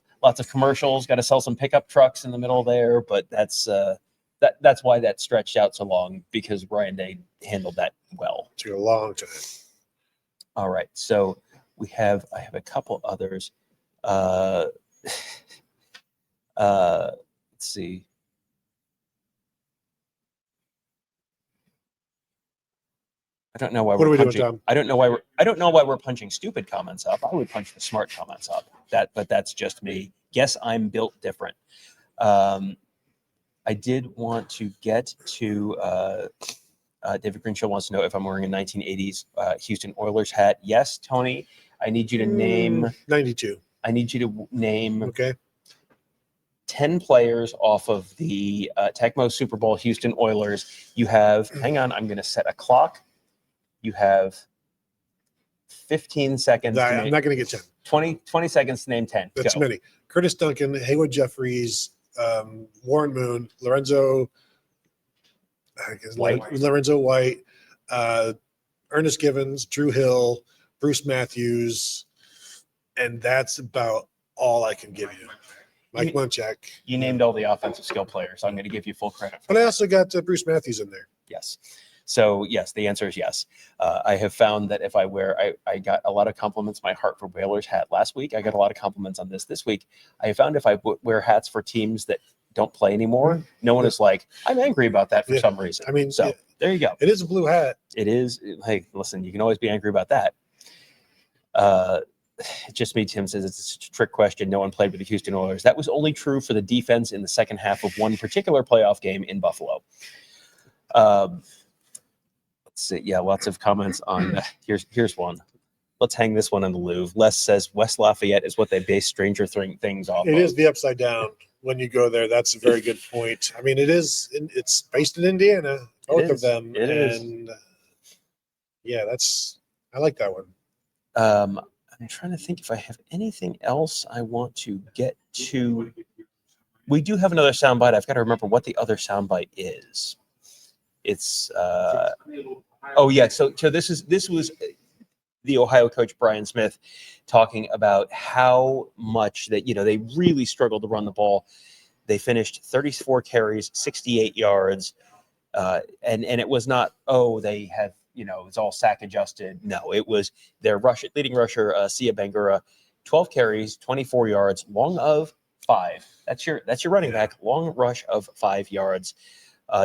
of commercials. Got to sell some pickup trucks in the middle there, but that's why that stretched out so long, because Ryan Day handled that well. It took a long time. All right, so I have a couple others. Let's see. I don't know why we're punching. Doing, Tom? I don't know why we're punching stupid comments up. I would punch the smart comments up. But that's just me. Guess I'm built different. I did want to get to David Greenshow wants to know if I'm wearing a 1980s Houston Oilers hat. Yes, Tony. I need you to name 92. I need you to name 10 players off of the Tecmo Super Bowl Houston Oilers. You have, hang on, I'm going to set a clock. You have 15 seconds. I'm not going to get 10. 20 seconds to name 10. That's many. Curtis Duncan, Haywood Jeffries, Warren Moon, Lorenzo White, Ernest Givens, Drew Hill, Bruce Matthews, and that's about all I can give you. Mike Munchak. You named all the offensive skill players, so I'm going to give you full credit. But I also got Bruce Matthews in there. Yes. So, yes, the answer is yes. I have found that if I I got a lot of compliments my Heart for Whalers hat last week. I got a lot of compliments on this week. I have found if I wear hats for teams that don't play anymore, no one is like, I'm angry about that for some reason. I mean, so there you go. It is a blue hat. It is. Hey, listen, you can always be angry about that. Just me, Tim says it's a trick question. No one played with the Houston Oilers. That was only true for the defense in the second half of one particular playoff game in Buffalo. Let's see. Yeah, lots of comments on here's one. Let's hang this one in the Louvre. Les says West Lafayette is what they base Stranger Things off of. It is the upside down when you go there. That's a very good point. I mean, it's based in Indiana, both of them. It is. Yeah, I like that one. I'm trying to think if I have anything else I want to get to. We do have another soundbite. I've got to remember what the other soundbite is. It's oh yeah. So this was the Ohio coach Brian Smith talking about how much that, they really struggled to run the ball. They finished 34 carries, 68 yards. And it was not, they have, it's all sack adjusted. No, it was their leading rusher, Sia Bangura, 12 carries, 24 yards, long of 5. That's your running back, long rush of 5 yards.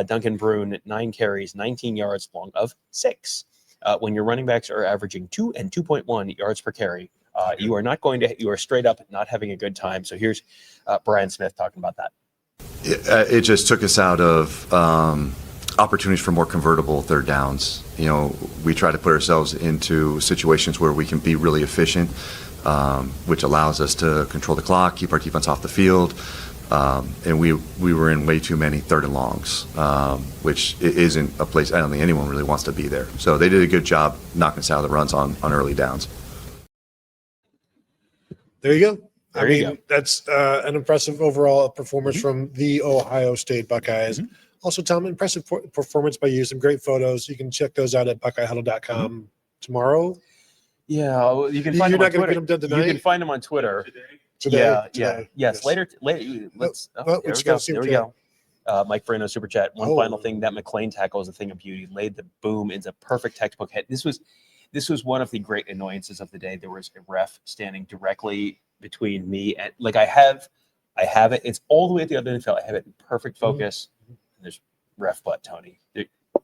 Duncan Brune, 9 carries, 19 yards, long of 6. When your running backs are averaging 2 and 2.1 yards per carry, you are straight up not having a good time. So here's Brian Smith talking about that. It just took us out of opportunities for more convertible third downs. We try to put ourselves into situations where we can be really efficient, which allows us to control the clock, keep our defense off the field. And we were in way too many third and longs, which isn't a place I don't think anyone really wants to be there. So they did a good job knocking us out of the runs on early downs. There you go. There you go. That's an impressive overall performance from the Ohio State Buckeyes. Also, Tom, impressive performance by you. Some great photos. You can check those out at BuckeyeHuddle.com tomorrow. Yeah, you can find them on Twitter. You're not going to get them done tonight? You can find them on Twitter. Today? Yes. Later. Let's. There we go. Mike Farino super chat. One final thing: that McLean tackle is a thing of beauty. Laid the boom into perfect textbook head. This was one of the great annoyances of the day. There was a ref standing directly between me and I have it. It's all the way at the other end of the field. I have it in perfect focus. And there's ref butt Tony.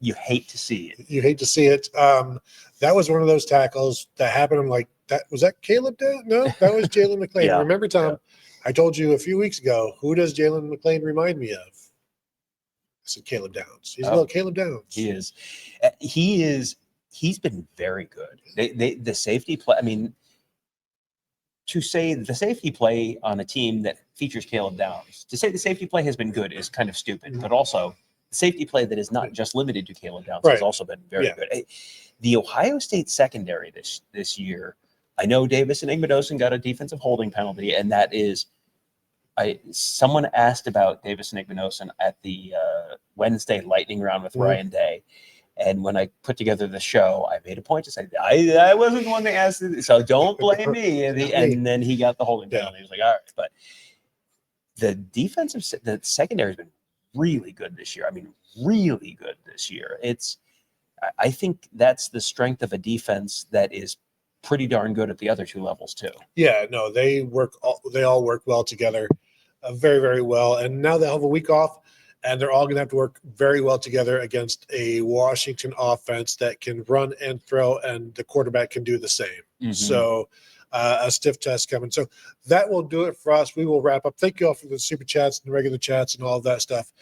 You hate to see it. You hate to see it. That was one of those tackles that happened. I'm like, was that Caleb down? No, that was Jalen McLean. Remember, Tom, I told you a few weeks ago, who does Jalen McLean remind me of? I said Caleb Downs. He's a little Caleb Downs. He is. He's been very good. The safety play. I mean, to say the safety play on a team that features Caleb Downs, to say the safety play has been good is kind of stupid. But also, the safety play that is not just limited to Caleb Downs has also been very good. The Ohio State secondary this year. I know Davis and Igbedosen got a defensive holding penalty, and that is. Someone asked about Davis and Igbedosen at the Wednesday lightning round with Ryan Day. And when I put together the show, I made a point to say, I wasn't the one that asked it, so don't blame me. And then he got the holding penalty. He was like, all right. But the secondary has been really good this year. I mean, really good this year. I think that's the strength of a defense that is pretty darn good at the other two levels too. Yeah, no, they all work well together, very, very well. And now they'll have a week off, and they're all going to have to work very well together against a Washington offense that can run and throw, and the quarterback can do the same. So a stiff test coming. So that will do it for us. We will wrap up. Thank you all for the super chats and the regular chats and all of that stuff.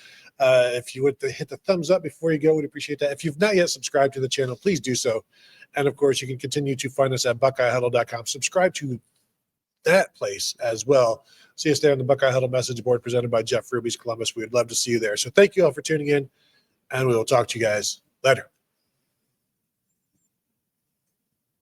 If you would hit the thumbs up before you go, we'd appreciate that. If you've not yet subscribed to the channel, please do so. And, of course, you can continue to find us at BuckeyeHuddle.com. Subscribe to that place as well. See us there on the Buckeye Huddle message board presented by Jeff Ruby's Columbus. We would love to see you there. So thank you all for tuning in, and we will talk to you guys later.